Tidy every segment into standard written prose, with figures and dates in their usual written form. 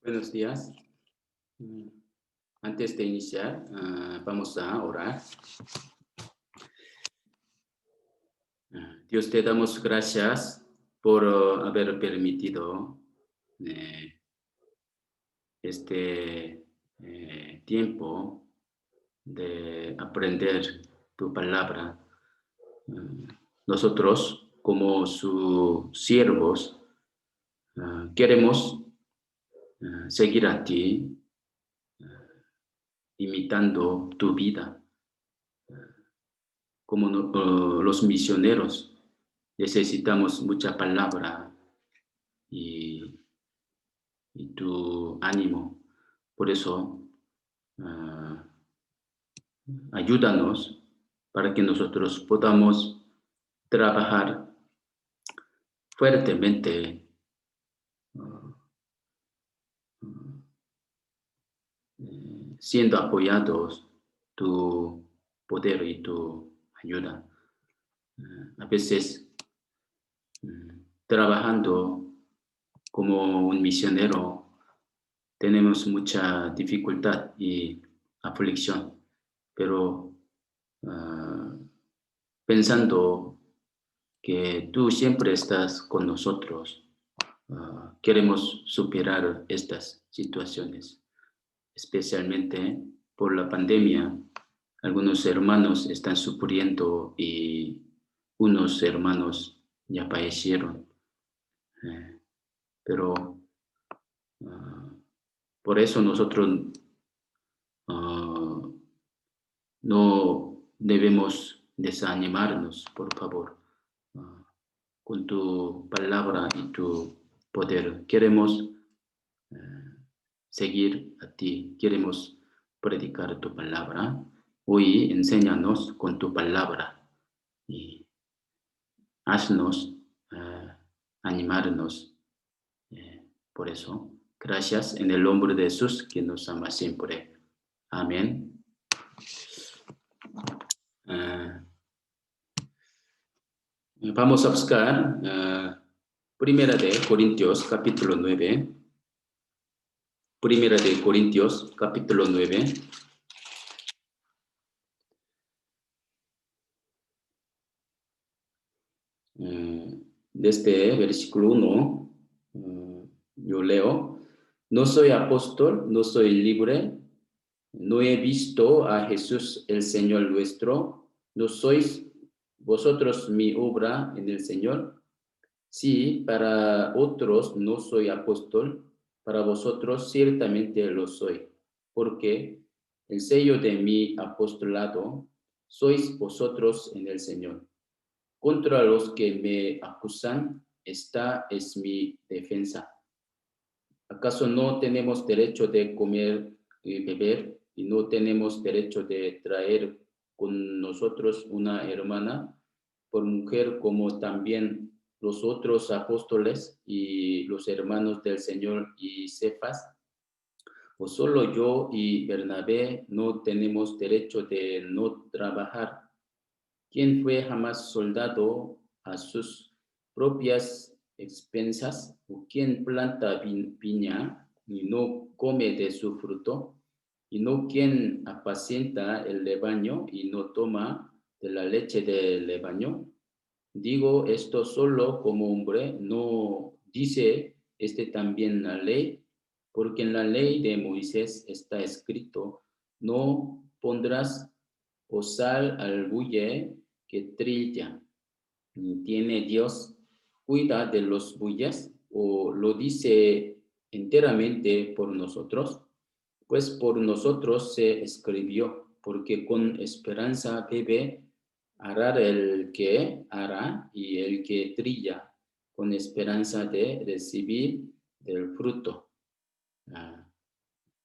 Buenos días. Mm, Antes de iniciar, vamos a orar. Dios, te damos gracias por haber permitido eh, este tiempo de aprender tu palabra. Eh, Nosotros, como sus siervos, queremos seguir a ti, imitando tu vida. Como los misioneros, necesitamos mucha palabra y, y tu ánimo. Por eso, ah, ayúdanos para que nosotros podamos trabajar fuertemente, ah, siendo apoyados tu poder y tu ayuda. A veces, trabajando como un misionero, tenemos mucha dificultad y aflicción, pero pensando que tú siempre estás con nosotros, queremos superar estas situaciones, especialmente por la pandemia. Algunos hermanos están sufriendo y unos hermanos ya fallecieron, pero ah, por eso nosotros ah, no debemos desanimarnos, por favor, con tu palabra y tu poder. Queremos seguir a ti, queremos predicar tu palabra. Hoy enséñanos con tu palabra y haznos animarnos. Por eso, gracias en el nombre de Jesús que nos ama siempre. Amén. Vamos a buscar Primera de Corintios, capítulo 9. Primera de Corintios, capítulo 9. Desde versículo 1, yo leo: no soy apóstol, no soy libre, no he visto a Jesús el Señor nuestro, no sois vosotros mi obra en el Señor. Sí, para otros no soy apóstol, para vosotros ciertamente lo soy, porque el sello de mi apostolado sois vosotros en el Señor. Contra los que me acusan, esta es mi defensa. ¿Acaso no tenemos derecho de comer y beber y no tenemos derecho de traer con nosotros una hermana por mujer, como también los otros apóstoles y los hermanos del Señor y Cefas? ¿O solo yo y Bernabé no tenemos derecho de no trabajar? ¿Quién fue jamás soldado a sus propias expensas? ¿O quién planta viña y no come de su fruto? ¿Y no quien apacienta el rebaño y no toma de la leche del rebaño? Digo esto solo como hombre, no dice este también la ley, porque en la ley de Moisés está escrito: no pondrás sal al buey que trilla. ¿Tiene Dios cuida de los bueyes, o lo dice enteramente por nosotros? Pues por nosotros se escribió, porque con esperanza debe arar el que ara y el que trilla, con esperanza de recibir el fruto.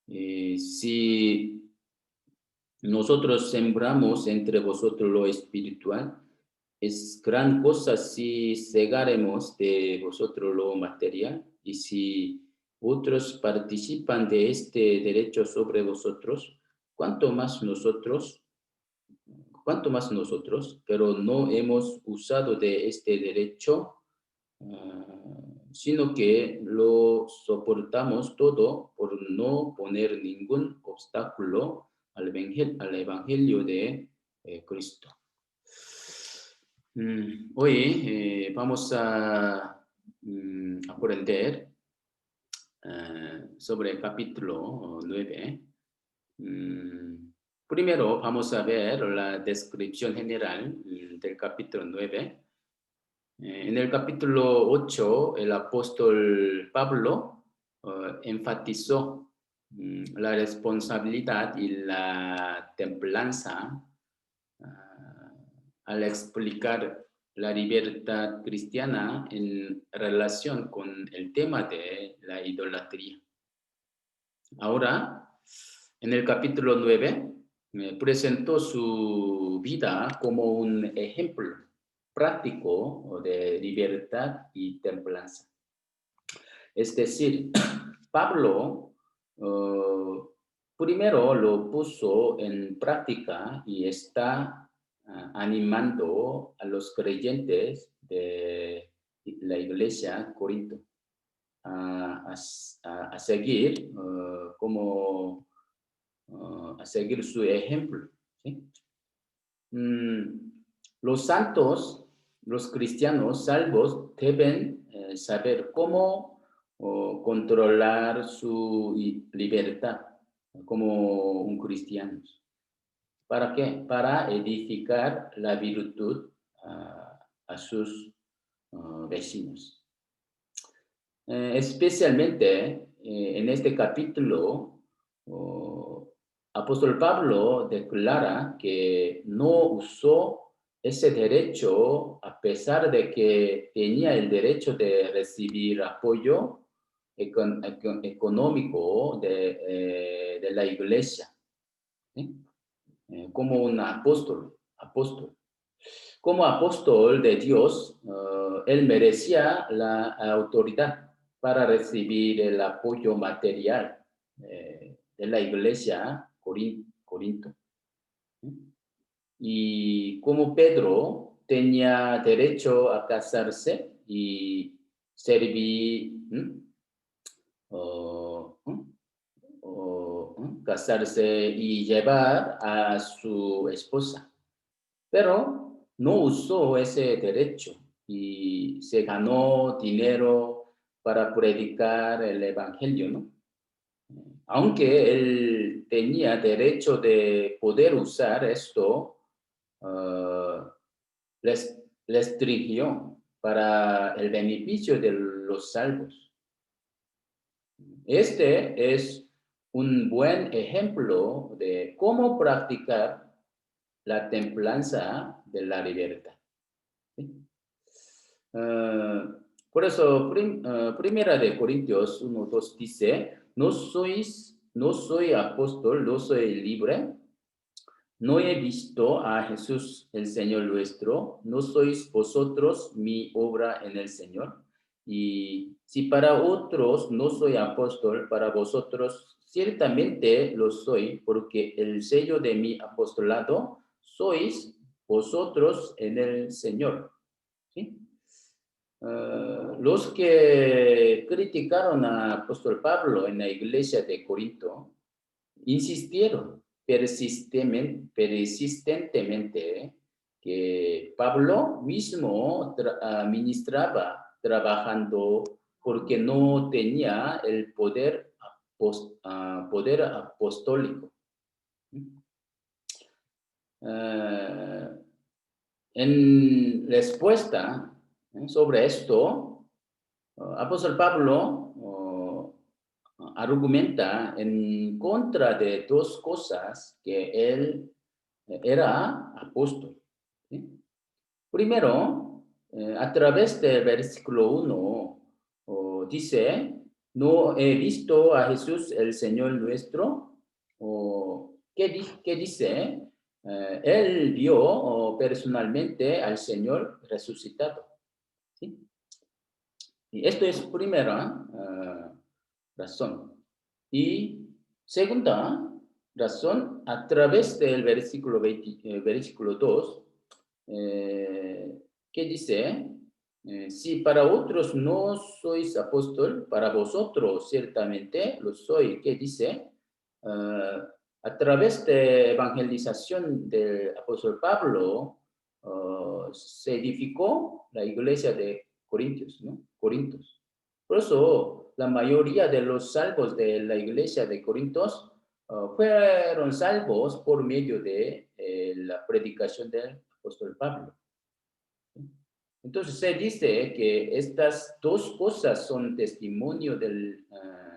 Si nosotros sembramos entre vosotros lo espiritual, es gran cosa si cegaremos de vosotros lo material, y si otros participan de este derecho sobre vosotros, cuanto más nosotros, pero no hemos usado de este derecho, sino que lo soportamos todo por no poner ningún obstáculo al evangelio de Cristo. Hoy vamos a aprender sobre el capítulo 9. Primero vamos a ver la descripción general del capítulo 9. En el capítulo 8, el apóstol Pablo enfatizó la responsabilidad y la templanza al explicar la libertad cristiana en relación con el tema de la idolatría. Ahora, en el capítulo 9, presentó su vida como un ejemplo práctico de libertad y templanza. Es decir, Pablo primero lo puso en práctica y está animando a los creyentes de la iglesia Corinto a seguir a seguir su ejemplo. ¿Sí? Los santos, los cristianos salvos deben saber cómo controlar su libertad como un cristiano. ¿Para qué? Para edificar la virtud a sus vecinos. Especialmente en este capítulo, apóstol Pablo declara que no usó ese derecho a pesar de que tenía el derecho de recibir apoyo económico de la iglesia, ¿sí? Como un apóstol. Como apóstol de Dios, él merecía la autoridad para recibir el apoyo material de la iglesia Corinto. Y como Pedro tenía derecho a casarse y servir, casarse y llevar a su esposa. Pero no usó ese derecho y se ganó dinero para predicar el evangelio, ¿no? Aunque él tenía derecho de poder usar esto, les restringió para el beneficio de los salvos. Este es un buen ejemplo de cómo practicar la templanza de la libertad. ¿Sí? Por eso, Primera de Corintios 1:2 dice, no soy apóstol, no soy libre, no he visto a Jesús el Señor nuestro, no sois vosotros mi obra en el Señor. Y si para otros no soy apóstol, para vosotros ciertamente lo soy, porque el sello de mi apostolado sois vosotros en el Señor. ¿Sí? Los que criticaron a apóstol Pablo en la iglesia de Corinto insistieron persistentemente que Pablo mismo ministraba trabajando porque no tenía el poder apostólico. En respuesta sobre esto, apóstol Pablo argumenta en contra de dos cosas que él era apóstol. ¿Sí? Primero, a través del versículo 1, dice, no he visto a Jesús el Señor nuestro. ¿Qué dice? Él vio personalmente al Señor resucitado. ¿Sí? Y esto es primera razón. Y segunda razón, a través del versículo 2, ¿qué dice? Si para otros no sois apóstol, para vosotros ciertamente lo soy. ¿Qué dice? A través de evangelización del apóstol Pablo, se edificó la iglesia de Corintios, ¿no? Corintios. Por eso, la mayoría de los salvos de la iglesia de Corintios fueron salvos por medio de la predicación del apóstol Pablo. Entonces se dice que estas dos cosas son testimonio del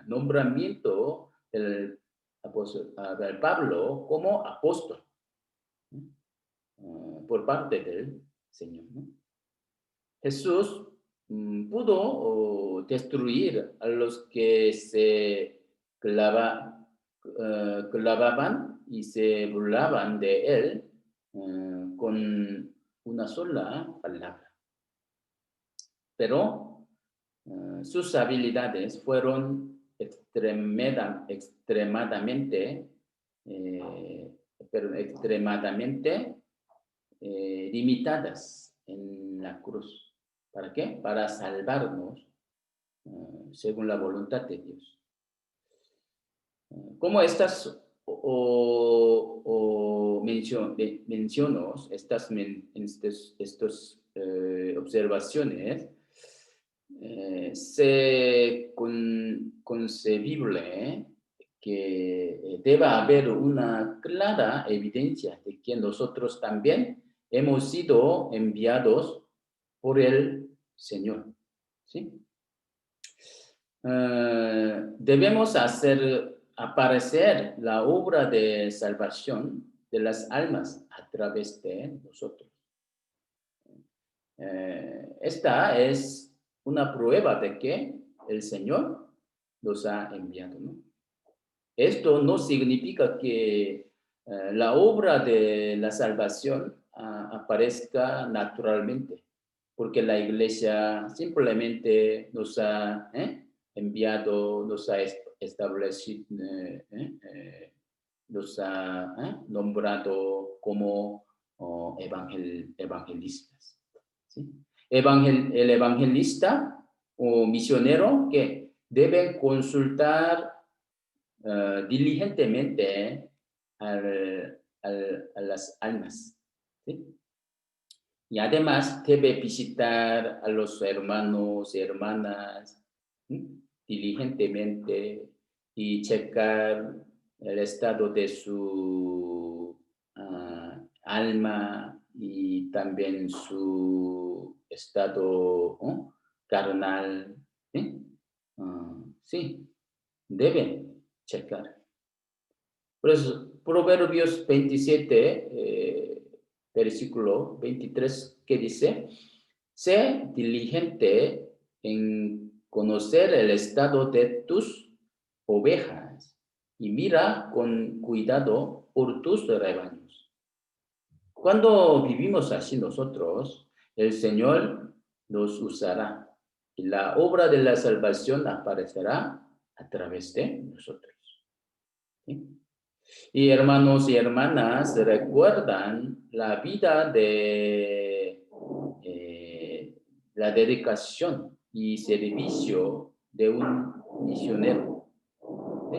nombramiento del apóstol del Pablo como apóstol, por parte del Señor, ¿no? Jesús pudo destruir a los que se clavaban y se burlaban de él con una sola palabra. Pero sus habilidades fueron extremadamente limitadas en la cruz. ¿Para qué? Para salvarnos según la voluntad de Dios. Como estas menciono, estas observaciones, es concebible que deba haber una clara evidencia de que nosotros también hemos sido enviados por el Señor, ¿sí? Debemos hacer aparecer la obra de salvación de las almas a través de nosotros. Esta es una prueba de que el Señor nos ha enviado, ¿no? Esto no significa que la obra de la salvación aparezca naturalmente, porque la iglesia simplemente nos ha enviado, nos ha establecido, nos ha nombrado como evangelistas, ¿sí? El evangelista o misionero que debe consultar diligentemente a las almas, ¿sí? Y además debe visitar a los hermanos y hermanas, ¿sí?, diligentemente y checar el estado de su alma y también su estado carnal, ¿sí? Sí, deben checar. Por eso, Proverbios 27, versículo 23, que dice: sé diligente en conocer el estado de tus ovejas y mira con cuidado por tus rebaños. Cuando vivimos así nosotros, el Señor nos usará y la obra de la salvación aparecerá a través de nosotros, ¿sí? Y hermanos y hermanas, recuerdan la vida de la dedicación y servicio de un misionero, ¿sí?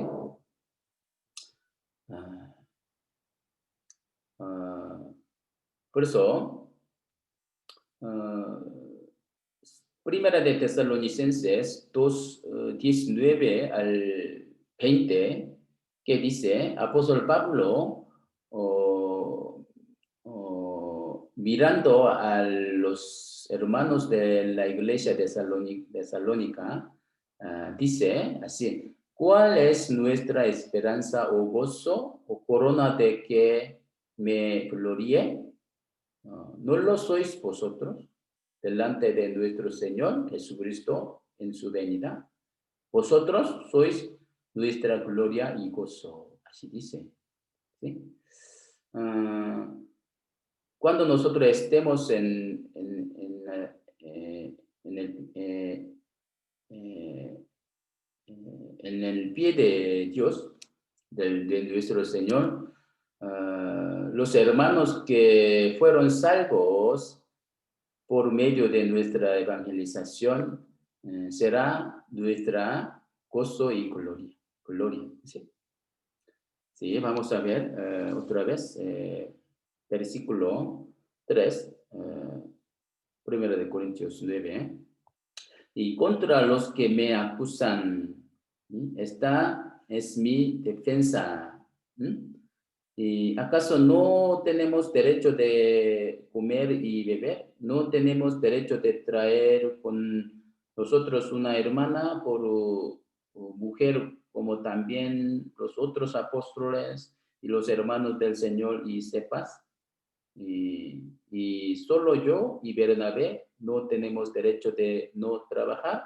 Por eso, Primera de Tesalonicenses 2, 19 al 20, que dice: apóstol Pablo, mirando a los hermanos de la iglesia de Tesalónica, dice así: ¿cuál es nuestra esperanza o gozo o corona de que me gloríe? ¿No lo sois vosotros delante de nuestro Señor Jesucristo en su venida? Vosotros sois nuestra gloria y gozo. Así dice, ¿sí? Cuando nosotros estemos en el pie de Dios, de nuestro Señor, los hermanos que fueron salvos por medio de nuestra evangelización será nuestra gozo y gloria. Gloria, ¿sí? Sí, vamos a ver otra vez, versículo 3, 1 de Corintios 9. Y contra los que me acusan, esta es mi defensa. ¿Y acaso no tenemos derecho de comer y beber? ¿No tenemos derecho de traer con nosotros una hermana por mujer, como también los otros apóstoles y los hermanos del Señor y sepas? Y solo yo y Bernabé no tenemos derecho de no trabajar.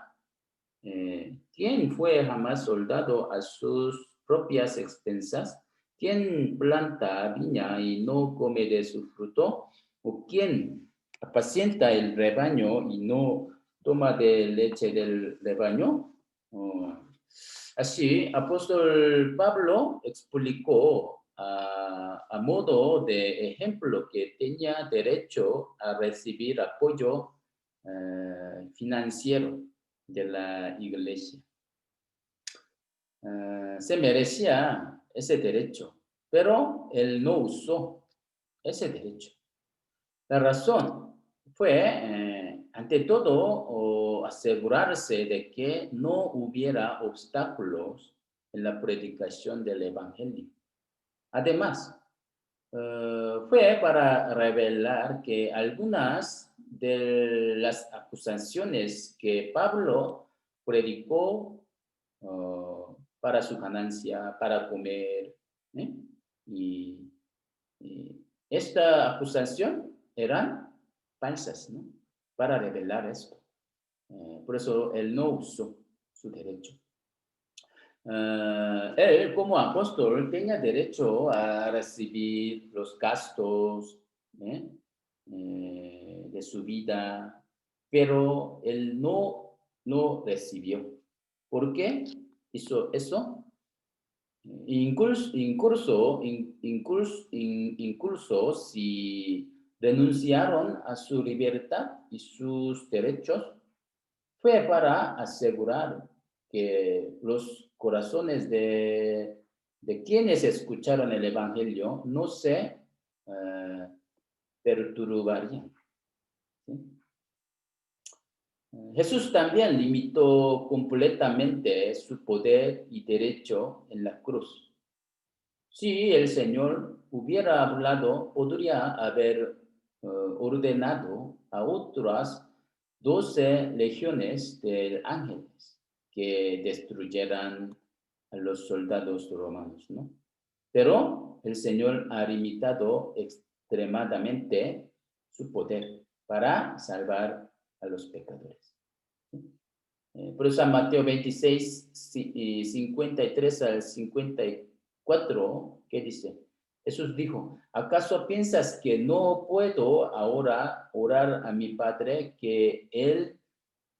¿Quién fue jamás soldado a sus propias expensas? ¿Quién planta viña y no come de su fruto? ¿O quién apacienta el rebaño y no toma de leche del rebaño? Oh. Así, apóstol Pablo explicó a modo de ejemplo que tenía derecho a recibir apoyo financiero de la iglesia. Se merecía ese derecho, pero él no usó ese derecho. La razón fue, ante todo, asegurarse de que no hubiera obstáculos en la predicación del Evangelio. Además, fue para revelar que algunas de las acusaciones que Pablo predicó para su ganancia, para comer, ¿eh? y, y esta acusación eran falsas, ¿no? Para revelar esto. Por eso él no usó su derecho. Él, como apóstol, tenía derecho a recibir los gastos ¿eh? De su vida, pero él no recibió. ¿Por qué hizo eso? Incluso si renunciaron a su libertad y sus derechos, fue para asegurar que los corazones de quienes escucharon el Evangelio no se perturbarían. ¿Sí? Jesús también limitó completamente su poder y derecho en la cruz. Si el Señor hubiera hablado, podría haber ordenado a otras 12 legiones de ángeles que destruyeran a los soldados romanos, ¿no? Pero el Señor ha limitado extremadamente su poder para salvar a los pecadores. Por eso en Mateo 26, 53 al 54, ¿qué dice? Jesús dijo, ¿acaso piensas que no puedo ahora orar a mi Padre que Él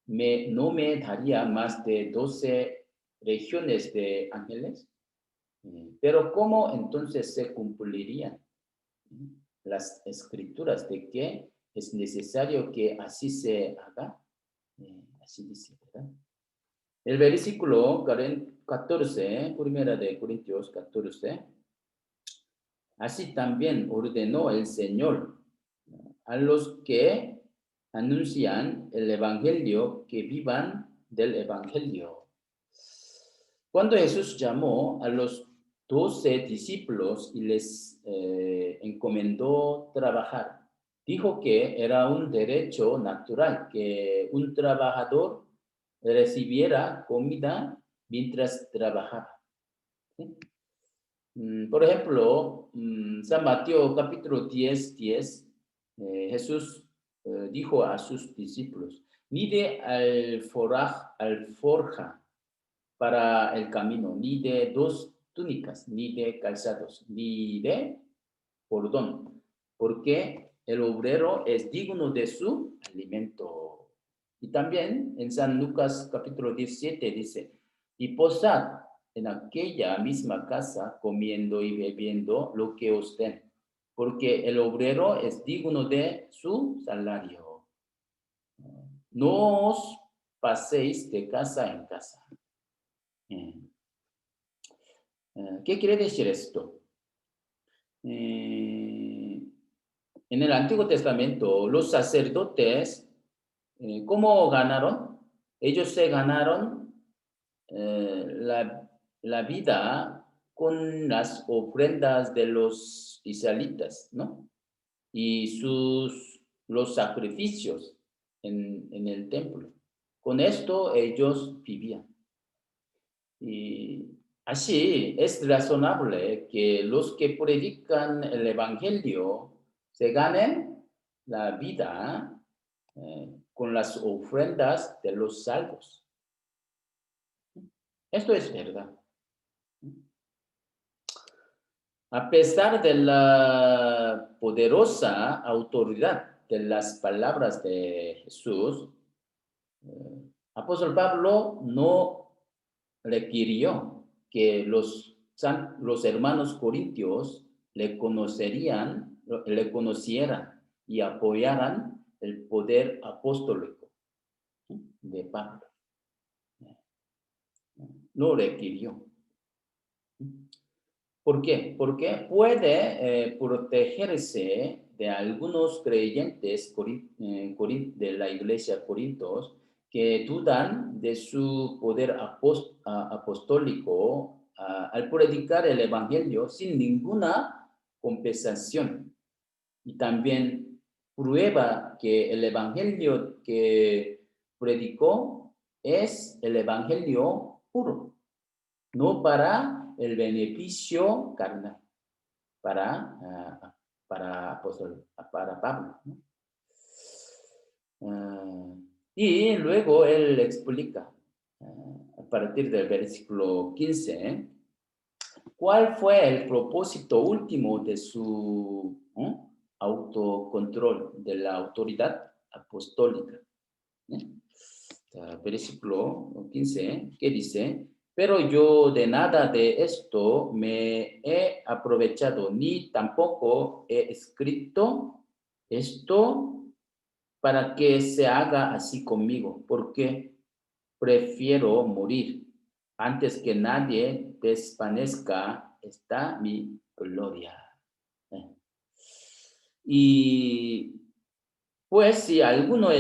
no me daría más de 12 legiones de ángeles? Pero ¿cómo entonces se cumplirían las escrituras de que es necesario que así se haga? Así dice, ¿verdad? El versículo 14, primera de Corintios 14, así también ordenó el Señor a los que anuncian el Evangelio que vivan del Evangelio. Cuando Jesús llamó a los 12 discípulos y les encomendó trabajar, dijo que era un derecho natural que un trabajador recibiera comida mientras trabajaba. ¿Sí? Por ejemplo, San Mateo capítulo 10, Jesús dijo a sus discípulos, ni de alforja para el camino, ni de 2 túnicas, ni de calzados, ni de bordón, porque el obrero es digno de su alimento. Y también en San Lucas capítulo 17 dice, y posad en aquella misma casa comiendo y bebiendo lo que os den, porque el obrero es digno de su salario. no os paséis de casa en casa. ¿Qué quiere decir esto? En el Antiguo Testamento, los sacerdotes, ¿cómo ganaron? Ellos se ganaron la vida con las ofrendas de los israelitas, ¿no? Y los sacrificios en el templo. Con esto ellos vivían. Y así es razonable que los que predican el Evangelio se ganen la vida con las ofrendas de los salvos. Esto es verdad. A pesar de la poderosa autoridad de las palabras de Jesús, apóstol Pablo no requirió que los hermanos corintios le conocieran y apoyaran el poder apostólico de Pablo. No requirió. ¿Por qué? Porque puede protegerse de algunos creyentes de la iglesia de Corintios que dudan de su poder apostólico al predicar el evangelio sin ninguna compensación. Y también prueba que el evangelio que predicó es el evangelio puro, no para el beneficio carnal, para Pablo, ¿no? Y luego él explica, a partir del versículo 15, cuál fue el propósito último de su autocontrol, de la autoridad apostólica. Versículo 15, que dice: pero yo de nada de esto me he aprovechado, ni tampoco he escrito esto para que se haga así conmigo, porque prefiero morir antes que nadie desvanezca esta mi gloria. Y pues si anuncio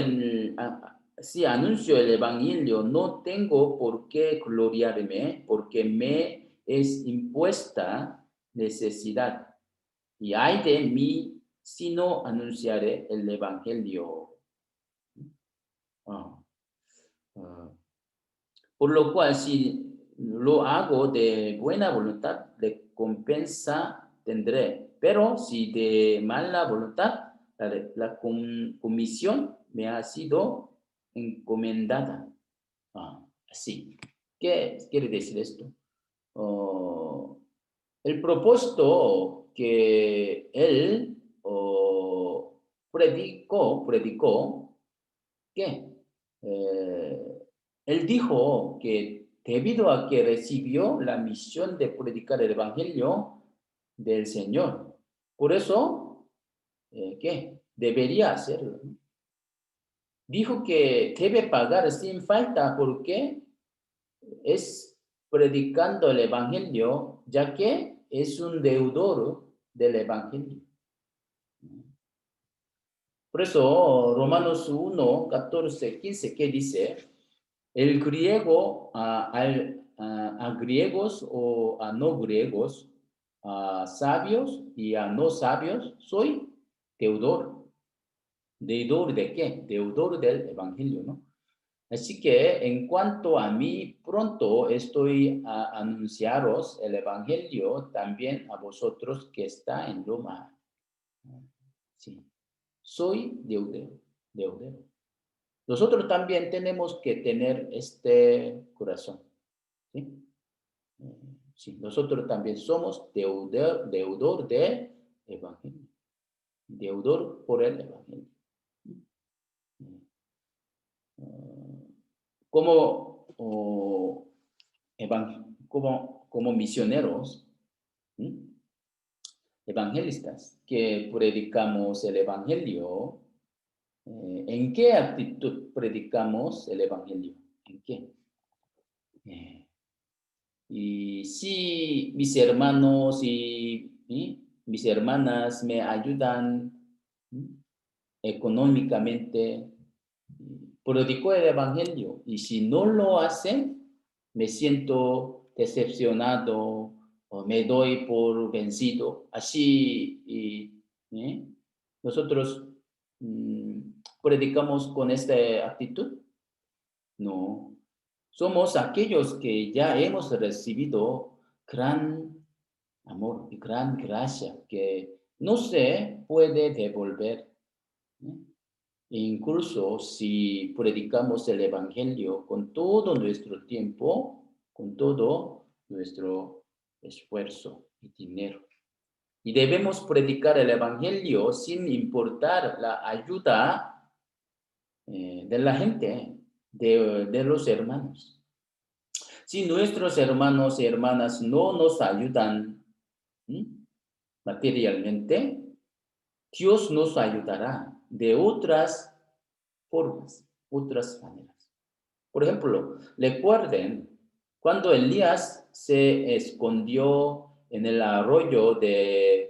el evangelio, no tengo por qué gloriarme, porque me es impuesta necesidad. Y ay de mí si no anunciaré el evangelio. Por lo cual, si lo hago de buena voluntad, recompensa tendré. Pero si de mala voluntad, la comisión me ha sido encomendada. Así. ¿Qué quiere decir esto? El propósito que él predicó, ¿qué? Él dijo que debido a que recibió la misión de predicar el evangelio del Señor, por eso, ¿qué? Debería hacerlo. Dijo que debe pagar sin falta porque es predicando el evangelio, ya que es un deudor del evangelio. Por eso, Romanos 1, 14, 15, ¿qué dice? El griego a griegos o a no griegos, a sabios y a no sabios, soy deudor. ¿Deudor de qué? Deudor del evangelio, ¿no? Así que en cuanto a mí, pronto estoy a anunciaros el evangelio también a vosotros que está en Roma. Sí, soy deudor. Nosotros también tenemos que tener este corazón. ¿Sí? Sí, nosotros también somos deudor del evangelio. Deudor por el evangelio. Como, como misioneros, evangelistas, que predicamos el evangelio, ¿En qué actitud predicamos el Evangelio? ¿En qué? Y si mis hermanos y mis hermanas me ayudan económicamente, predico el Evangelio. Y si no lo hacen, me siento decepcionado o me doy por vencido. Así, nosotros predicamos con esta actitud. No. Somos aquellos que ya hemos recibido gran amor y gran gracia que no se puede devolver. ¿Eh? Incluso si predicamos el Evangelio con todo nuestro tiempo, con todo nuestro esfuerzo y dinero. Y debemos predicar el Evangelio sin importar la ayuda de la gente, de los hermanos. Si nuestros hermanos y hermanas no nos ayudan materialmente, Dios nos ayudará de otras formas, otras maneras. Por ejemplo, recuerden cuando Elías se escondió en el arroyo de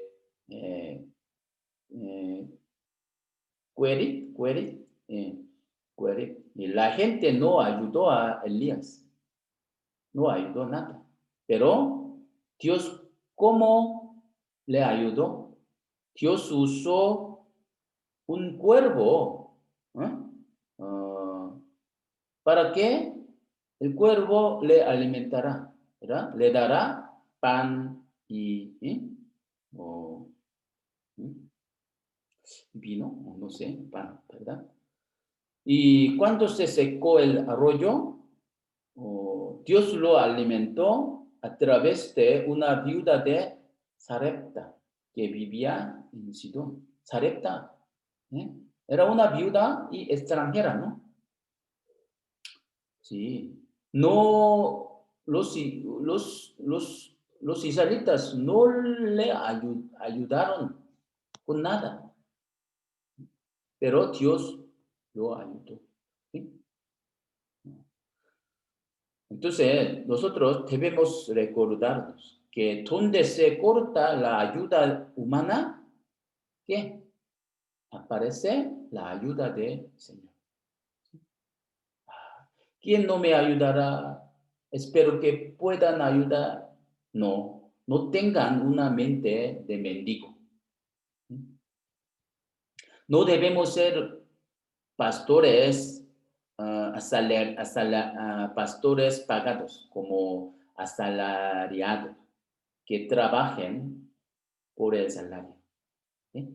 Querit, y la gente no ayudó a Elías, no ayudó nada. Pero Dios, ¿cómo le ayudó? Dios usó un cuervo. ¿Para qué? El cuervo le alimentará, ¿verdad? Le dará pan y o, vino, no sé, pan, ¿verdad? Y cuando se secó el arroyo, Dios lo alimentó a través de una viuda de Sarepta que vivía en Sidón. Sarepta era una viuda y extranjera, ¿no? Sí. No, los israelitas no le ayudaron con nada, pero Dios lo ayudó. ¿Sí? Entonces, nosotros debemos recordarnos que donde se corta la ayuda humana, ¿qué? Aparece la ayuda del Señor. ¿Quién no me ayudará? Espero que puedan ayudar. No, no tengan una mente de mendigo. No debemos ser pastores, pastores pagados como asalariados que trabajen por el salario. ¿Sí?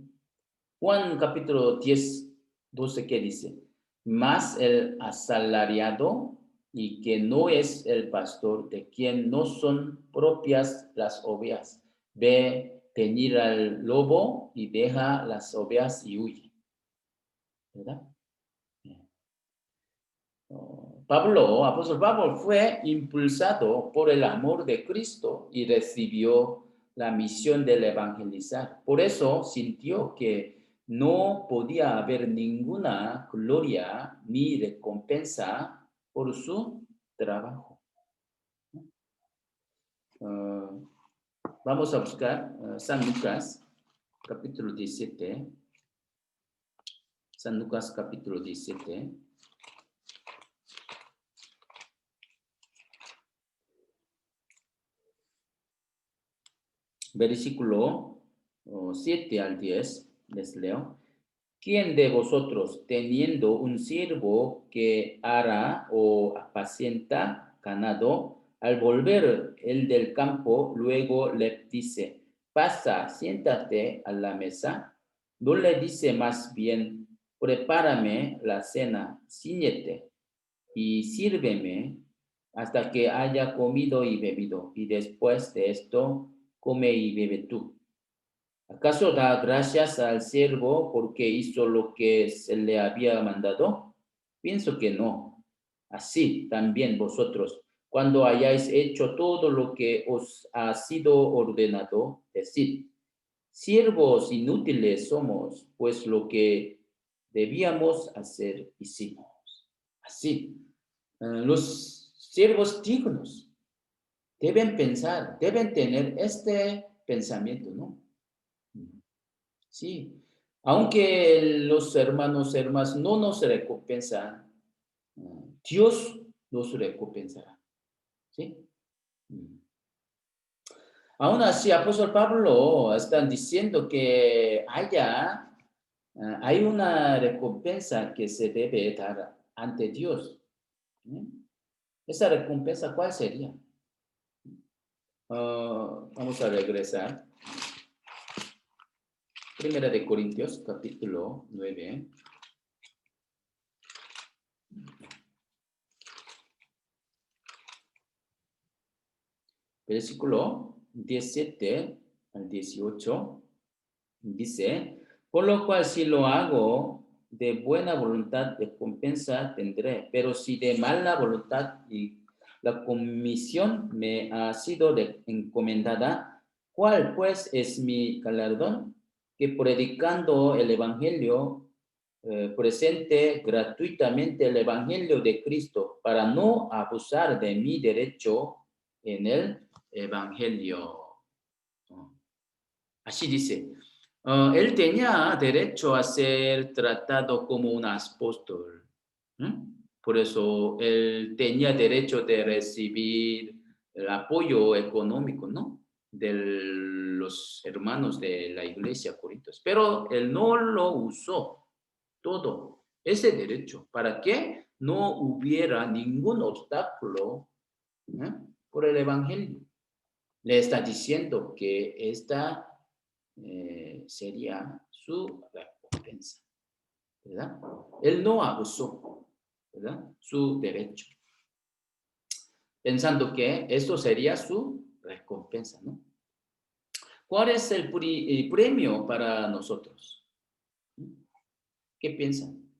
Juan capítulo 10, 12, ¿qué dice? Más el asalariado y que no es el pastor, de quien no son propias las ovejas, ve venir al lobo y deja las ovejas y huye. ¿Verdad? Apóstol Pablo fue impulsado por el amor de Cristo y recibió la misión de evangelizar. Por eso sintió que no podía haber ninguna gloria ni recompensa por su trabajo. Vamos a buscar San Lucas, capítulo 17. San Lucas, capítulo 17. Versículo 7 al 10, les leo. ¿Quién de vosotros, teniendo un siervo que ara o apacienta ganado, al volver el del campo, luego le dice, pasa, siéntate a la mesa? No le dice más bien, prepárame la cena, ciñete y sírveme hasta que haya comido y bebido, y después de esto, come y bebe tú. ¿Acaso da gracias al siervo porque hizo lo que se le había mandado? Pienso que no. Así también vosotros, cuando hayáis hecho todo lo que os ha sido ordenado, decid, siervos inútiles somos, pues lo que debíamos hacer, hicimos. Así, los siervos dignos deben pensar, deben tener este pensamiento, ¿no? Sí, aunque los hermanos, hermanas no nos recompensan, Dios nos recompensará, ¿sí? Aún así, apóstol Pablo están diciendo que hay una recompensa que se debe dar ante Dios. ¿Sí? ¿Esa recompensa cuál sería? Vamos a regresar. Primera de Corintios, capítulo 9. Versículo 17 al 18. Dice, por lo cual si lo hago de buena voluntad, recompensa tendré, pero si de mala voluntad y la comisión me ha sido encomendada, ¿cuál pues es mi galardón? Que predicando el evangelio, presente gratuitamente el evangelio de Cristo para no abusar de mi derecho en el evangelio. Así dice. Él tenía derecho a ser tratado como un apóstol. Por eso él tenía derecho de recibir el apoyo económico, ¿no? De los hermanos de la iglesia Corintios. Pero él no lo usó todo ese derecho para que no hubiera ningún obstáculo, ¿eh? Por el evangelio. Le está diciendo que esta sería su recompensa, ¿verdad? Él no abusó, ¿verdad? Su derecho, pensando que esto sería su recompensa, ¿no? ¿Cuál es el premio para nosotros? ¿Qué piensan?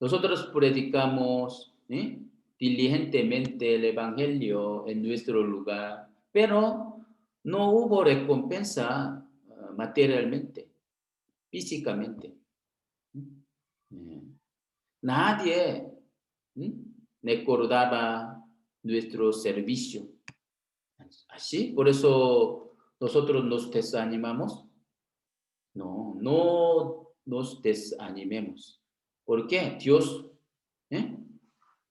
Nosotros predicamos diligentemente el Evangelio en nuestro lugar, pero no hubo recompensa materialmente, físicamente. Nadie recordaba nuestro servicio. Así, por eso nosotros nos desanimamos. No, no nos desanimemos. ¿Por qué? Dios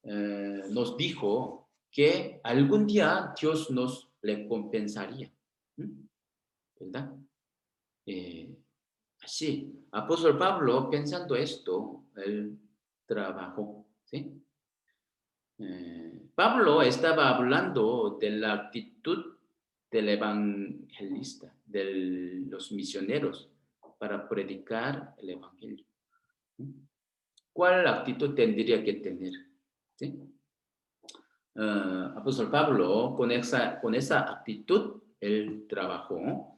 nos dijo que algún día Dios nos recompensaría. ¿Verdad? Así, apóstol Pablo, pensando esto, él trabajó, ¿sí? Pablo estaba hablando de la actitud del evangelista, de los misioneros, para predicar el evangelio. ¿Cuál actitud tendría que tener? ¿Sí? Apóstol Pablo, con esa actitud, él trabajó.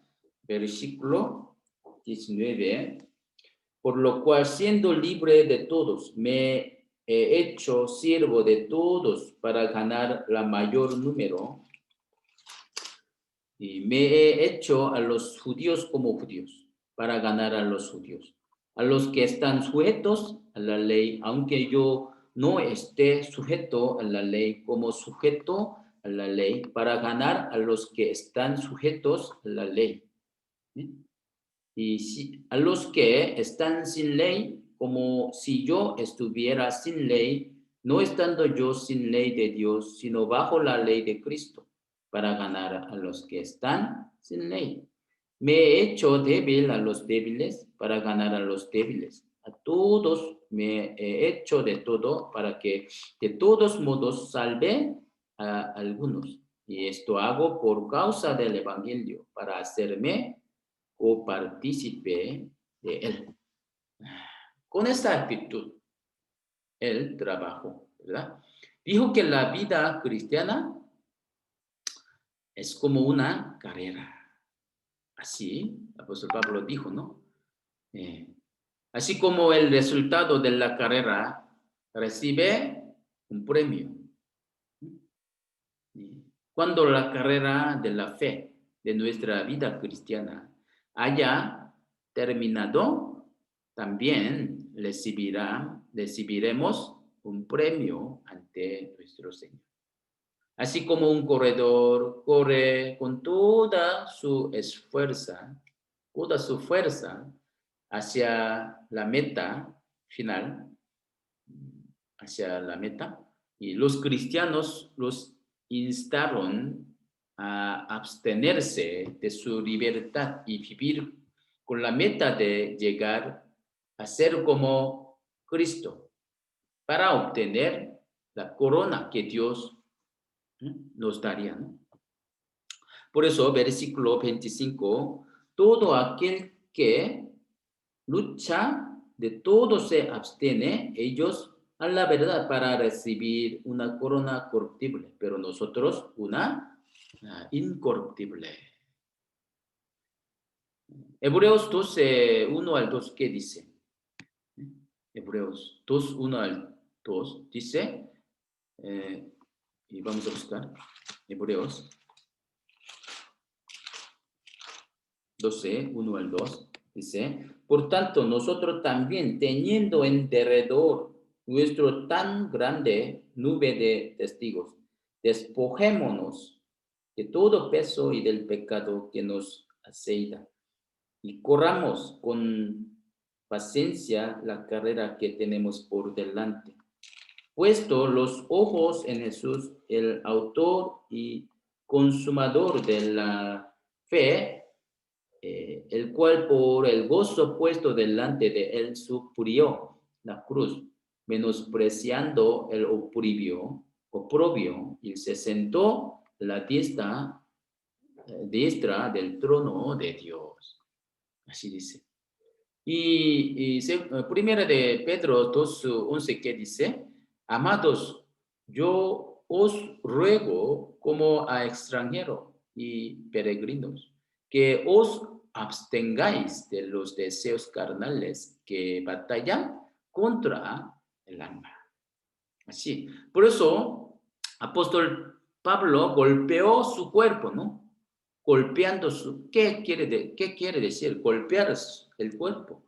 Versículo 19. Por lo cual, siendo libre de todos, me he hecho siervo de todos para ganar la mayor número. Y me he hecho a los judíos como judíos, para ganar a los judíos. A los que están sujetos a la ley, aunque yo no esté sujeto a la ley, como sujeto a la ley, para ganar a los que están sujetos a la ley. Y a los que están sin ley, como si yo estuviera sin ley, no estando yo sin ley de Dios, sino bajo la ley de Cristo, para ganar a los que están sin ley. Me he hecho débil a los débiles para ganar a los débiles. A todos me he hecho de todo para que de todos modos salve a algunos. Y esto hago por causa del Evangelio, para hacerme copartícipe de él. Con esta actitud, él trabajó, ¿verdad? Dijo que la vida cristiana es como una carrera. Así, el apóstol Pablo dijo, ¿no? Así como el resultado de la carrera recibe un premio. Cuando la carrera de la fe de nuestra vida cristiana haya terminado, también recibiremos un premio ante nuestro Señor. Así como un corredor corre con toda su fuerza hacia la meta final, hacia la meta, y los cristianos los instaron a abstenerse de su libertad y vivir con la meta de llegar a ser como Cristo para obtener la corona que Dios nos daría, ¿no? Por eso, versículo 25, todo aquel que lucha, de todo se abstiene, ellos a la verdad para recibir una corona corruptible, pero nosotros una incorruptible. Hebreos 12, 1 al 2, ¿qué dice? Hebreos 2, 1 al 2 dice, y vamos a buscar, Hebreos 12, 1 al 2, dice, por tanto, nosotros también, teniendo en derredor nuestro tan grande nube de testigos, despojémonos de todo peso y del pecado que nos asedia, y corramos con paciencia la carrera que tenemos por delante. Puesto los ojos en Jesús, el autor y consumador de la fe, el cual por el gozo puesto delante de él sufrió la cruz, menospreciando el oprobio, y se sentó a la diestra del trono de Dios. Así dice. Primera de Pedro 2:11, ¿qué dice? Amados, yo os ruego como a extranjeros y peregrinos, que os abstengáis de los deseos carnales que batallan contra el alma. Así. Por eso, apóstol Pablo golpeó su cuerpo, ¿no? Golpeando ¿qué quiere decir? Golpear el cuerpo,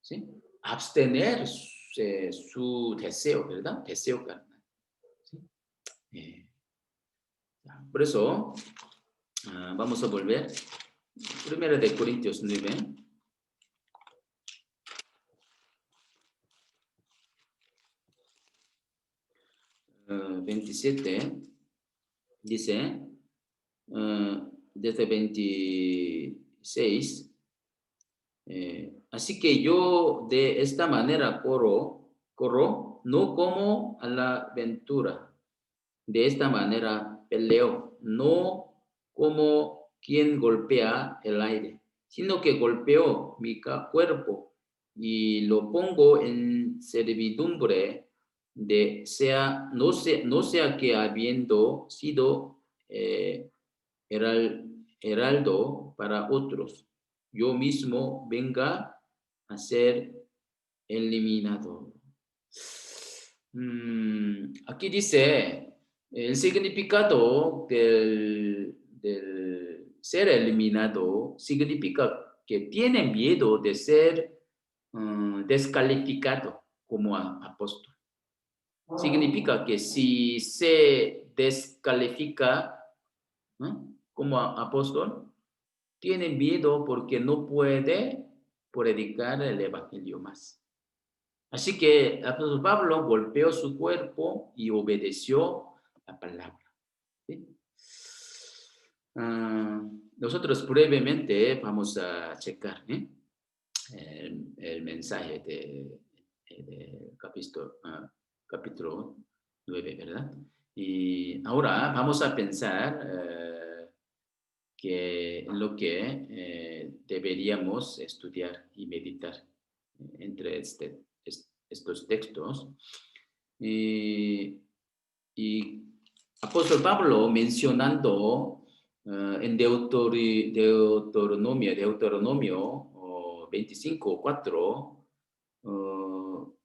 ¿sí? Abstener su deseo, ¿verdad? Deseo carnal, ¿sí? Por eso, vamos a volver. Primero de Corintios 9. 27, dice, desde 26, así que yo de esta manera corro, no como a la aventura, de esta manera peleo, no como quien golpea el aire, sino que golpeo mi cuerpo y lo pongo en servidumbre no sea que habiendo sido heraldo para otros, yo mismo venga a ser eliminado. Aquí dice el significado del ser eliminado significa que tiene miedo de ser descalificado como apóstol. Significa que si se descalifica, ¿no?, como apóstol, tiene miedo porque no puede predicar el evangelio más. Así que el apóstol Pablo golpeó su cuerpo y obedeció la palabra, ¿sí? Nosotros brevemente vamos a checar el mensaje de capítulo 9, ¿verdad? Y ahora vamos a pensar lo que deberíamos estudiar y meditar entre estos textos. Y apóstol Pablo mencionando en Deuteronomio 25:4,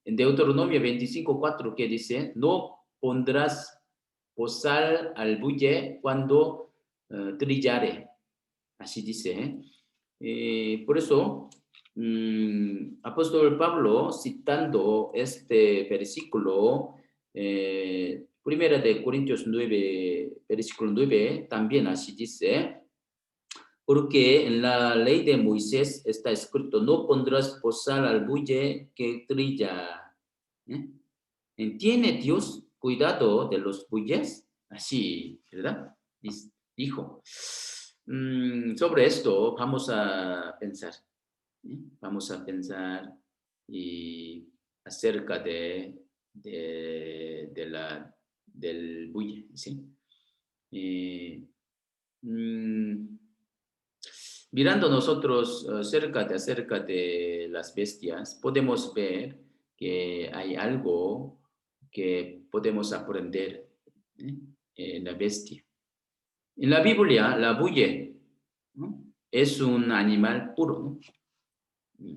en Deuteronomio 25:4, que dice, no pondrás bozal al buey cuando trillare. Así dice. Por eso apóstol Pablo, citando este versículo, primera de Corintios 9, versículo 9, también así dice, porque en la ley de Moisés está escrito, no pondrás bozal al buey que trilla. ¿Eh? ¿Tiene Dios cuidado de los bueyes? Así, ¿verdad? Dijo. Sobre esto vamos a pensar. Vamos a pensar y acerca del buey, ¿sí? Mirando nosotros acerca de las bestias, podemos ver que hay algo que podemos aprender, ¿eh? En la bestia. En la Biblia, la bulle, ¿no? Es un animal puro, ¿no?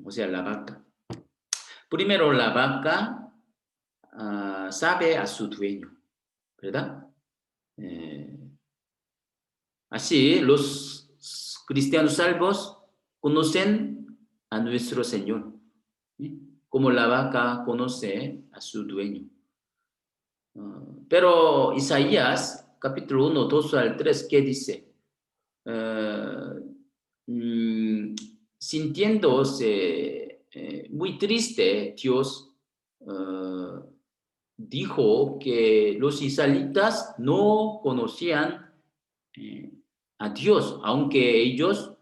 O sea, la vaca. Primero, la vaca sabe a su dueño, ¿verdad? Eh, Así, los cristianos salvos conocen a nuestro Señor, ¿sí? Como la vaca conoce a su dueño. Pero Isaías, capítulo 1, 2 al 3, ¿qué dice? Uh, Sintiéndose muy triste, Dios dijo que los israelitas no conocían eh, a Dios, aunque ellos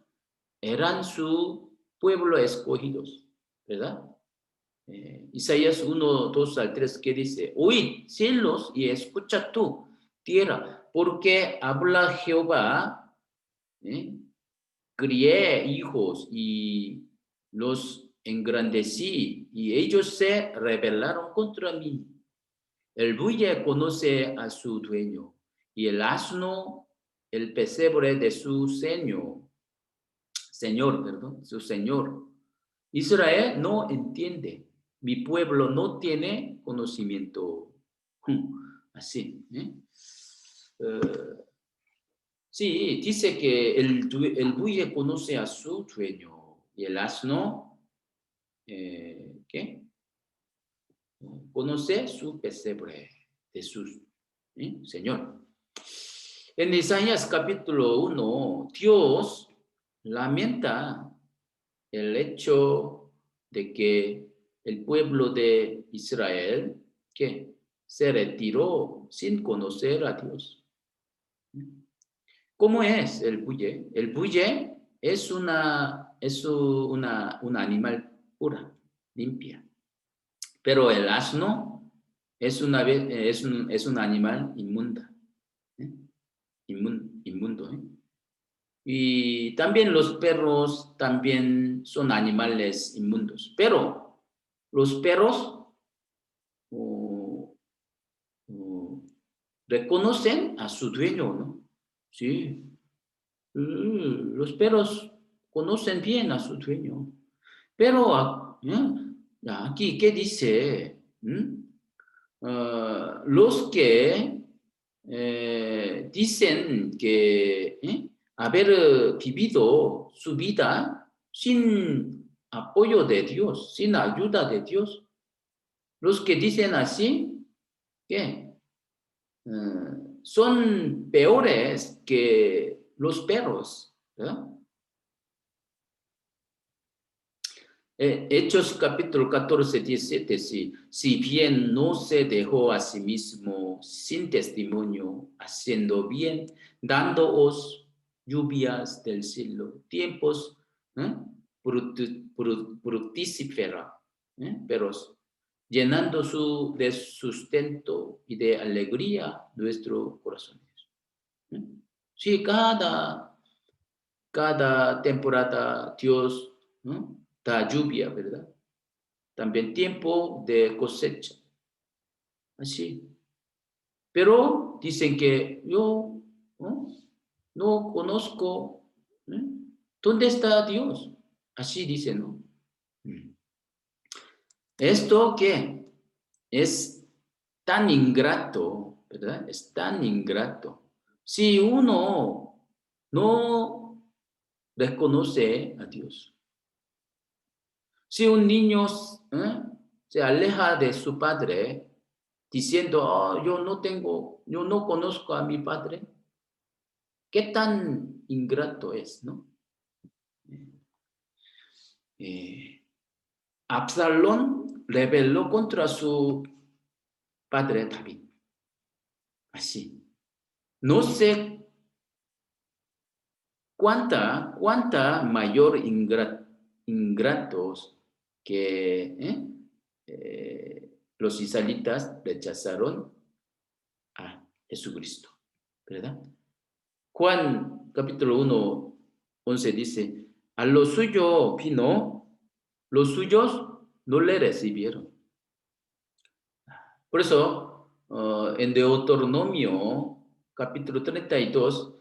eran su pueblo escogidos, ¿verdad? Isaías 1, 2 al 3, que dice, oíd cielos y escucha tú, tierra, porque habla Jehová, crié hijos y los engrandecí y ellos se rebelaron contra mí. El buey conoce a su dueño y el asno el pesebre de su señor, perdón, su señor. Israel no entiende, mi pueblo no tiene conocimiento. Así, ¿eh? Uh, sí, dice que el buey conoce a su dueño y el asno, ¿qué? Conoce su pesebre de su señor. En Isaías capítulo 1, Dios lamenta el hecho de que el pueblo de Israel que se retiró sin conocer a Dios. ¿Cómo es el buey? El buey es un animal pura, limpia. Pero el asno es un animal inmunda, ¿eh? Inmundo, ¿eh? Y también los perros también son animales inmundos. Pero los perros uh, uh, reconocen a su dueño, ¿no? Sí. Los perros conocen bien a su dueño. Pero aquí, ¿qué dice? Los que dicen que haber vivido su vida sin apoyo de Dios, sin ayuda de Dios, los que dicen así, ¿qué? Son peores que los perros, ¿verdad? Hechos capítulo 14, 17, sí. Si bien no se dejó a sí mismo sin testimonio, haciendo bien, dándoos lluvias del cielo, tiempos fructíferos, pero llenando de sustento y de alegría nuestros corazones. Sí, cada temporada Dios, ¿no?, da lluvia, ¿verdad? También tiempo de cosecha. Así. Pero dicen que yo no conozco, ¿eh? ¿Dónde está Dios? Así dicen, ¿no? Esto que es tan ingrato, ¿verdad? Es tan ingrato. Si uno no reconoce a Dios, Si un niño se aleja de su padre diciendo, "Oh, yo no conozco a mi padre", ¿qué tan ingrato es, no? Eh, Absalón rebeló contra su padre David. Así. No sé cuánta mayor ingratos que los israelitas rechazaron a Jesucristo, ¿verdad? Juan capítulo 1, 11 dice, a lo suyo vino, los suyos no le recibieron. Por eso, en Deuteronomio capítulo 32,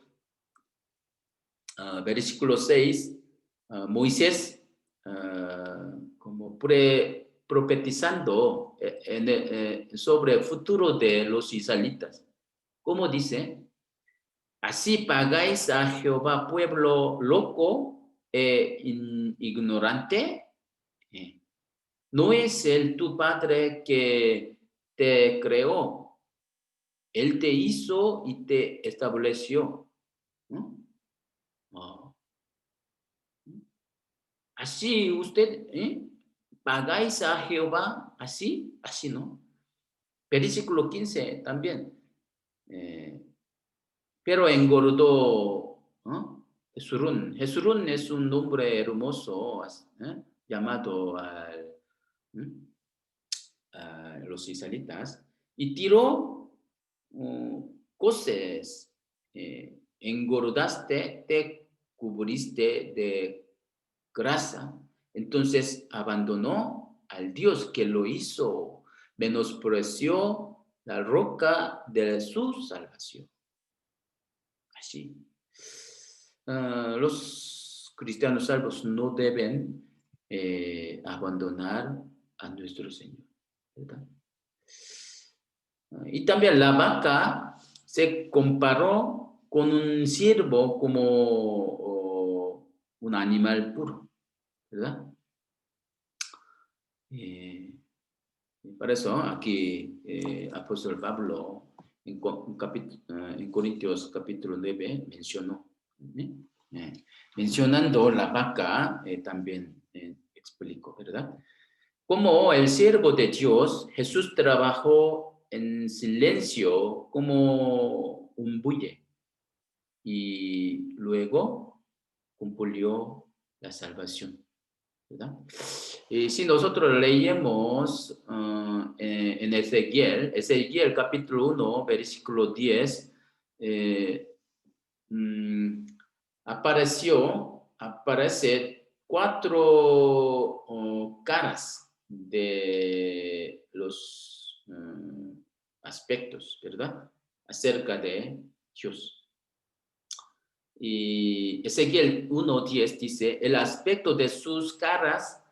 versículo 6, Moisés, como profetizando sobre el futuro de los israelitas, como dice, así pagáis a Jehová pueblo loco e ignorante. Eh, ¿No es él tu padre que te creó? Él te hizo y te estableció, ¿no? Oh. Así usted, pagáis a Jehová, así no. Versículo 15 también. Eh, pero engordó, ¿no? Jesurún. Jesurún es un nombre hermoso, llamado a los israelitas, y tiró cosas, engordaste, te cubriste de grasa, entonces abandonó al Dios que lo hizo, menospreció la roca de su salvación. Así. Los cristianos salvos no deben abandonar a nuestro Señor, ¿verdad? Y también la vaca se comparó con un ciervo como un animal puro, ¿verdad? Por eso aquí apóstol Pablo en Corintios capítulo 9 mencionó, ¿eh? Mencionando la vaca también explicó, ¿verdad? Como el siervo de Dios, Jesús trabajó en silencio como un buey y luego cumplió la salvación, ¿verdad? Y si nosotros leemos en Ezequiel capítulo 1, versículo 10, eh, mm, aparece cuatro caras de los aspectos, ¿verdad? Acerca de Dios. Y Ezequiel 1:10 dice, el aspecto de sus caras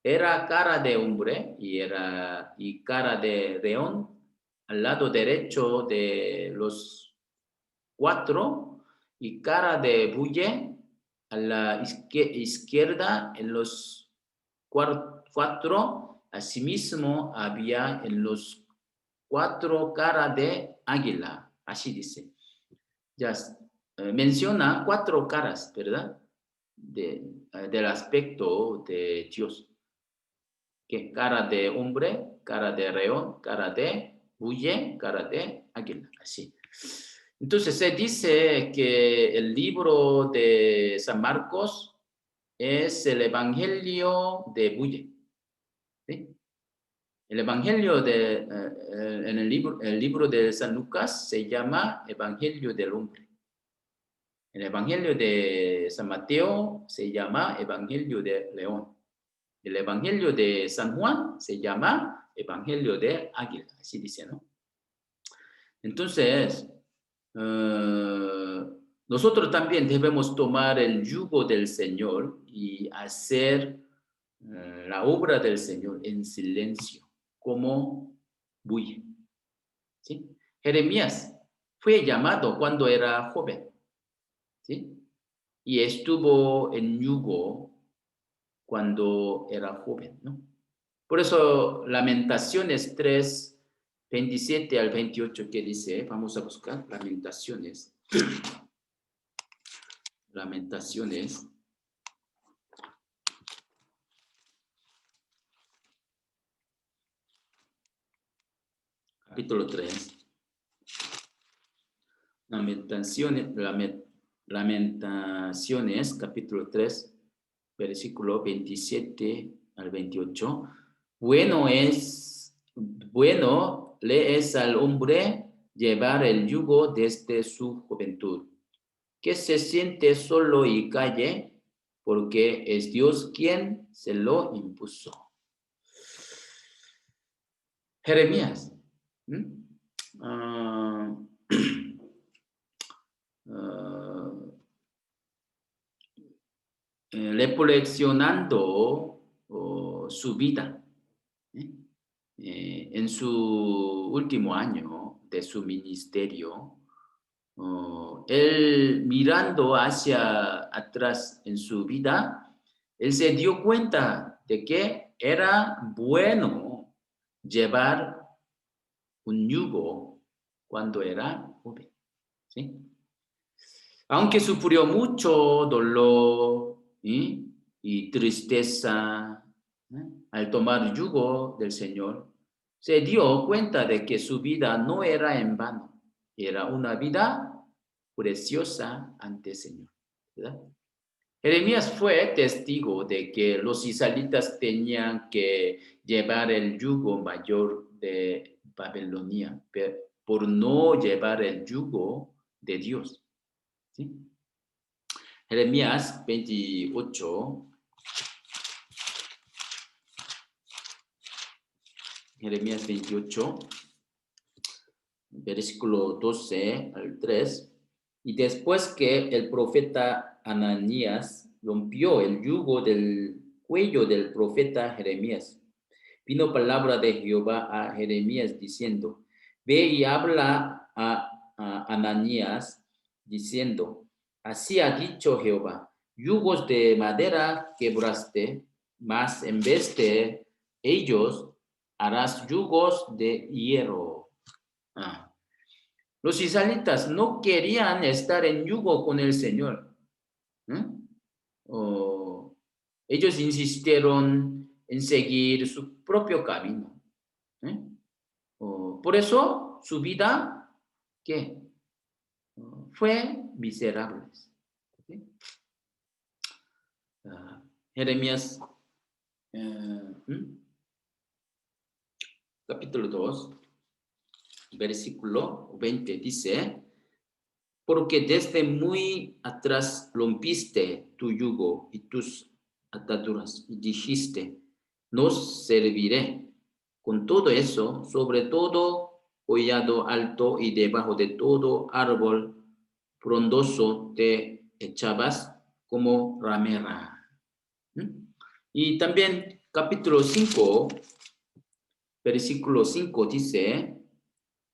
era cara de hombre y cara de león al lado derecho de los cuatro y cara de buey a la izquierda en los cuatro. Asimismo había en los cuatro cara de águila. Así dice. Ya menciona cuatro caras, ¿verdad? Del aspecto de Dios. Que cara de hombre, cara de león, cara de buey, cara de águila, así. Entonces se dice que el libro de San Marcos es el Evangelio de buey, ¿sí? El Evangelio en el libro de San Lucas se llama Evangelio del hombre. El Evangelio de San Mateo se llama Evangelio de león. El Evangelio de San Juan se llama Evangelio de Águila, así dice, ¿no? Entonces, nosotros también debemos tomar el yugo del Señor y hacer la obra del Señor en silencio, como buey, ¿sí? Jeremías fue llamado cuando era joven, ¿sí? Y estuvo en yugo cuando era joven, ¿no? Por eso Lamentaciones 3, 27 al 28, ¿qué dice? Vamos a buscar Lamentaciones. Lamentaciones. Capítulo 3. Lamentaciones, capítulo 3, versículo 27 al 28. Bueno le es al hombre llevar el yugo desde su juventud, que se siente solo y calle, porque es Dios quien se lo impuso. Jeremías. Reflexionando su vida en su último año de su ministerio, él mirando hacia atrás en su vida, él se dio cuenta de que era bueno llevar un yugo cuando era joven, ¿sí? Aunque sufrió mucho dolor y tristeza al tomar yugo del Señor, se dio cuenta de que su vida no era en vano, era una vida preciosa ante el Señor, ¿verdad? Jeremías fue testigo de que los israelitas tenían que llevar el yugo mayor de Babilonia por no llevar el yugo de Dios. ¿Sí? Jeremías 28. Jeremías 28, versículo 12 al 3. Y después que el profeta Ananías rompió el yugo del cuello del profeta Jeremías, vino palabra de Jehová a Jeremías diciendo: ve y habla a Ananías diciendo: así ha dicho Jehová, yugos de madera quebraste, mas en vez de ellos harás yugos de hierro. Los israelitas no querían estar en yugo con el Señor. Ellos insistieron en seguir su propio camino. Por eso su vida, ¿qué? Fue miserable. ¿Sí? Jeremías capítulo 2, versículo 20 dice: porque desde muy atrás rompiste tu yugo y tus ataduras y dijiste: no serviré. Con todo eso, sobre todo collado alto y debajo de todo árbol frondoso te echabas como ramera. Y también capítulo 5, versículo 5 dice: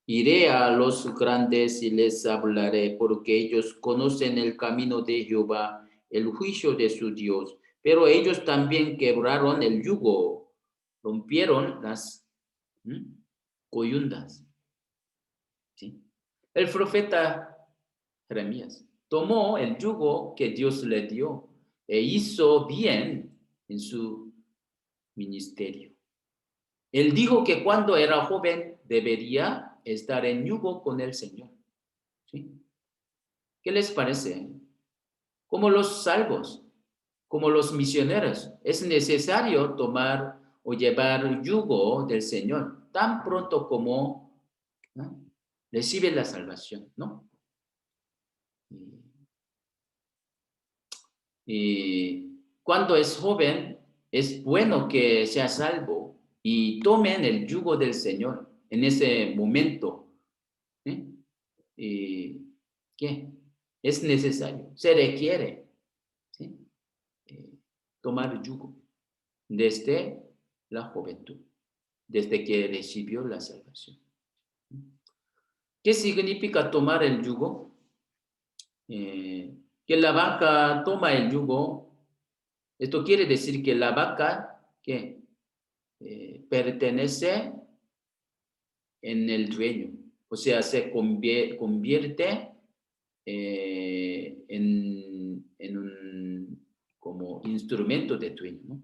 iré a los grandes y les hablaré, porque ellos conocen el camino de Jehová, el juicio de su Dios. Pero ellos también quebraron el yugo, rompieron las coyundas. ¿Sí? El profeta Jeremías tomó el yugo que Dios le dio e hizo bien en su ministerio. Él dijo que cuando era joven debería estar en yugo con el Señor. ¿Sí? ¿Qué les parece? Como los salvos, como los misioneros, es necesario tomar o llevar yugo del Señor tan pronto como, ¿no?, recibe la salvación, ¿no? Y cuando es joven, es bueno que sea salvo y tomen el yugo del Señor en ese momento. ¿Sí? Y, ¿qué? Es necesario, se requiere, ¿sí?, tomar el yugo desde la juventud, desde que recibió la salvación. ¿Qué significa tomar el yugo? Que la vaca toma el yugo Esto quiere decir que la vaca que pertenece en el dueño, o sea, se convierte en un como instrumento de dueño, ¿no?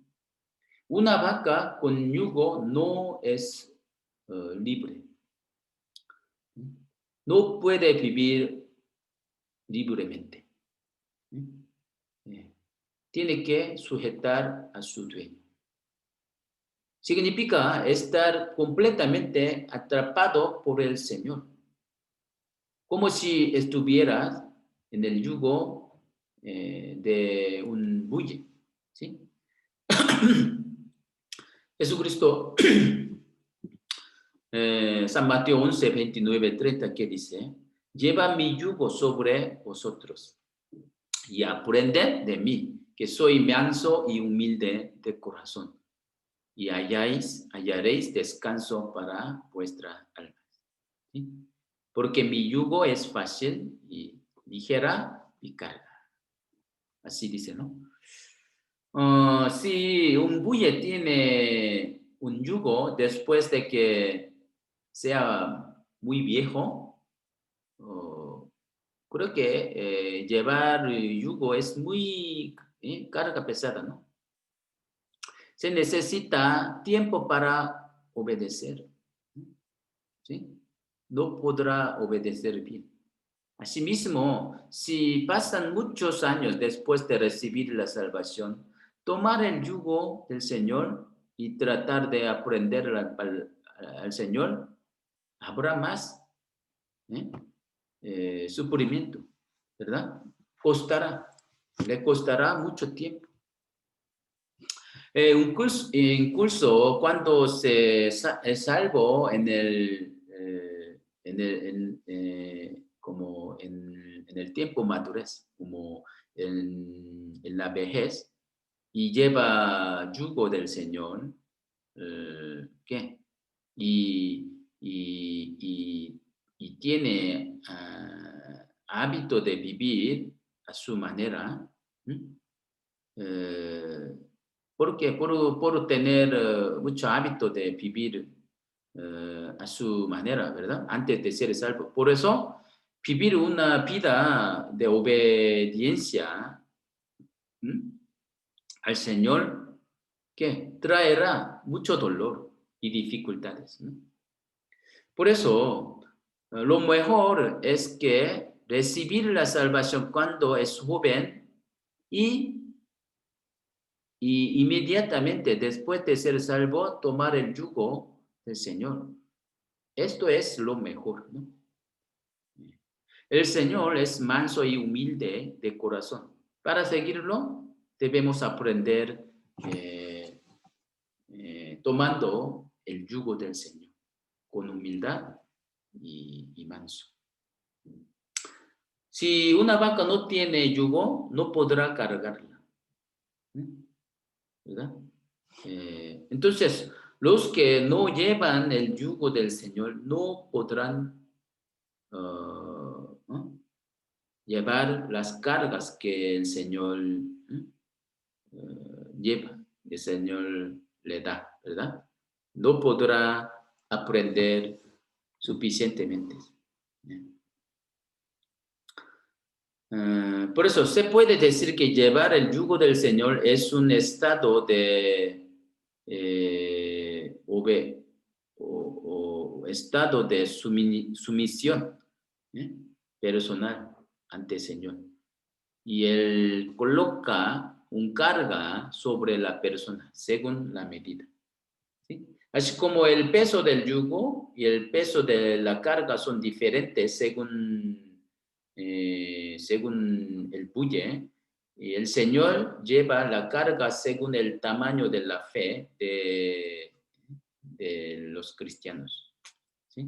Una vaca con yugo no es libre. No puede vivir libremente. Tiene que sujetar a su dueño. Significa estar completamente atrapado por el Señor, como si estuvieras en el yugo de un buey, ¿sí? Jesucristo, San Mateo 11, 29, 30, que dice, lleva mi yugo sobre vosotros y aprended de mí, que soy manso y humilde de corazón, y hallaréis descanso para vuestra alma. ¿Sí? Porque mi yugo es fácil y ligera y carga. Así dice, ¿no? Si un buey tiene un yugo después de que sea muy viejo, creo que llevar yugo es muy carga pesada, ¿no? Se necesita tiempo para obedecer, ¿sí? No podrá obedecer bien. Asimismo, si pasan muchos años después de recibir la salvación, tomar el yugo del Señor y tratar de aprender al Señor, habrá más sufrimiento, ¿verdad? Le costará mucho tiempo. Incluso cuando se es salvo como en el tiempo madurez, como en la vejez, y lleva yugo del Señor, ¿qué? Y tiene hábito de vivir a su manera, porque por tener mucho hábito de vivir a su manera, ¿verdad? Antes de ser salvo. Por eso, vivir una vida de obediencia al Señor, que traerá mucho dolor y dificultades, ¿no? Por eso, lo mejor es que recibir la salvación cuando es joven y inmediatamente después de ser salvo, tomar el yugo del Señor. Esto es lo mejor, ¿no? El Señor es manso y humilde de corazón. Para seguirlo, debemos aprender tomando el yugo del Señor, con humildad y manso. Si una vaca no tiene yugo, no podrá cargarla, ¿verdad? Entonces, los que no llevan el yugo del Señor no podrán ¿no? llevar las cargas que el Señor lleva, el Señor le da, ¿verdad? No podrá aprender suficientemente. Por eso se puede decir que llevar el yugo del Señor es un estado de estado de sumisión personal ante el Señor. Y Él coloca un carga sobre la persona según la medida. ¿Sí? Así como el peso del yugo y el peso de la carga son diferentes según el buey, y el Señor lleva la carga según el tamaño de la fe de los cristianos. ¿Sí?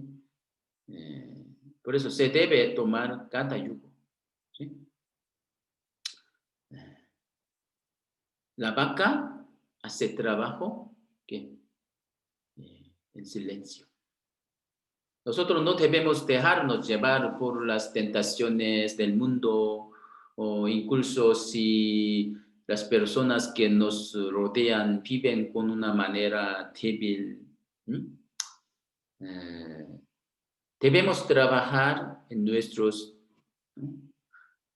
Por eso se debe tomar cada yugo. ¿Sí? La vaca hace trabajo que en silencio. Nosotros no debemos dejarnos llevar por las tentaciones del mundo, o incluso si las personas que nos rodean viven con una manera débil. Debemos trabajar en nuestros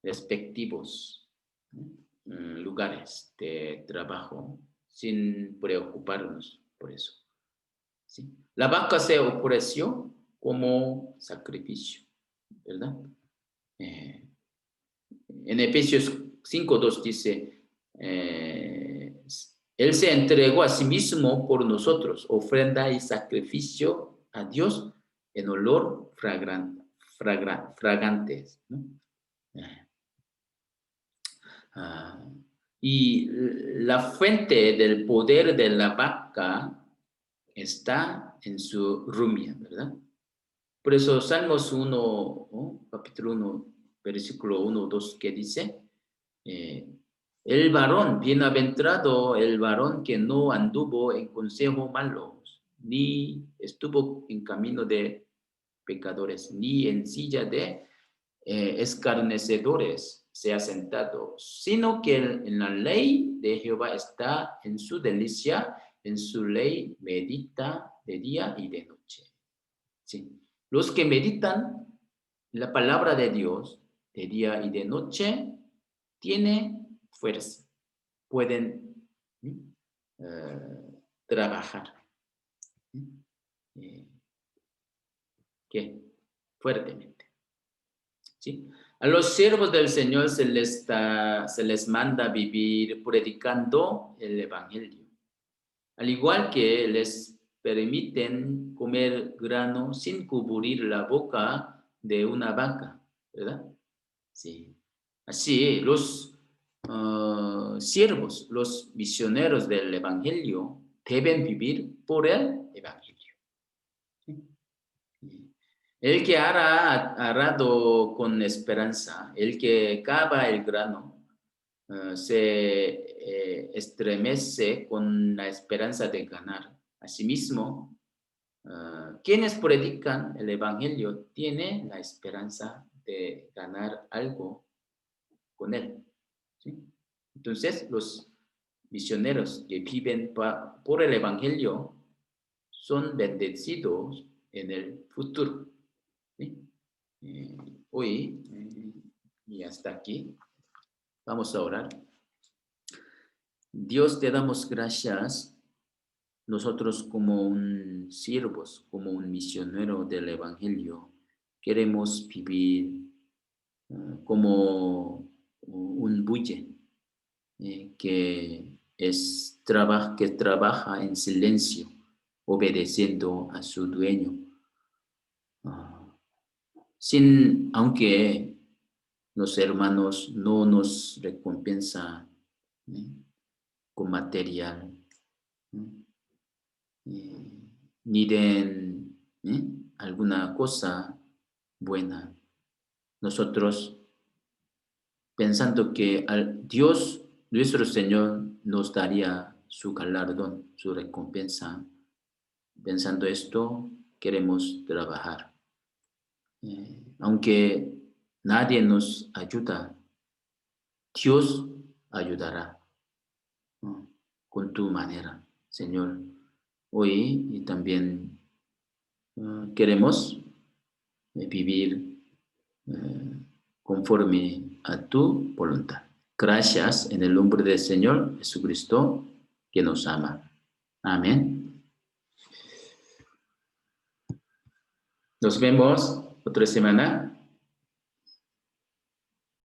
respectivos lugares de trabajo sin preocuparnos por eso. ¿Sí? La vaca se ofreció como sacrificio, ¿verdad? En Efesios 5:2 dice, Él se entregó a sí mismo por nosotros, ofrenda y sacrificio a Dios en olor fragantes, ¿no? Y la fuente del poder de la vaca está en su rumia, ¿verdad? Por eso Salmos 1, ¿no? Capítulo 1, versículo 1, 2, que dice, el varón, bienaventurado el varón que no anduvo en consejo malos, ni estuvo en camino de pecadores, ni en silla de escarnecedores se ha sentado, sino que en la ley de Jehová está en su delicia, en su ley medita de día y de noche. Sí. Los que meditan la palabra de Dios de día y de noche tienen fuerza, pueden trabajar. ¿Qué? Fuertemente. ¿Sí? A los siervos del Señor se les manda vivir predicando el Evangelio. Al igual que les permiten comer grano sin cubrir la boca de una vaca, ¿verdad? Sí. Así, los siervos, los misioneros del Evangelio deben vivir por el Evangelio. ¿Sí? El que hará arado con esperanza, el que cava el grano, se estremece con la esperanza de ganar. Asimismo, quienes predican el Evangelio tienen la esperanza de ganar algo con él. ¿Sí? Entonces, los misioneros que viven por el Evangelio son bendecidos en el futuro. ¿Sí? Hoy, y hasta aquí, vamos a orar. Dios, te damos gracias. Nosotros como un siervos, como un misionero del Evangelio, queremos vivir como un buey que trabaja en silencio, obedeciendo a su dueño. Aunque los hermanos no nos recompensan con material, ni den alguna cosa buena. Nosotros, pensando que Dios, nuestro Señor, nos daría su galardón, su recompensa, pensando esto, queremos trabajar. Aunque nadie nos ayuda, Dios ayudará con tu manera, Señor. Hoy y también queremos vivir conforme a tu voluntad. Gracias en el nombre del Señor Jesucristo, que nos ama. Amén. Nos vemos otra semana.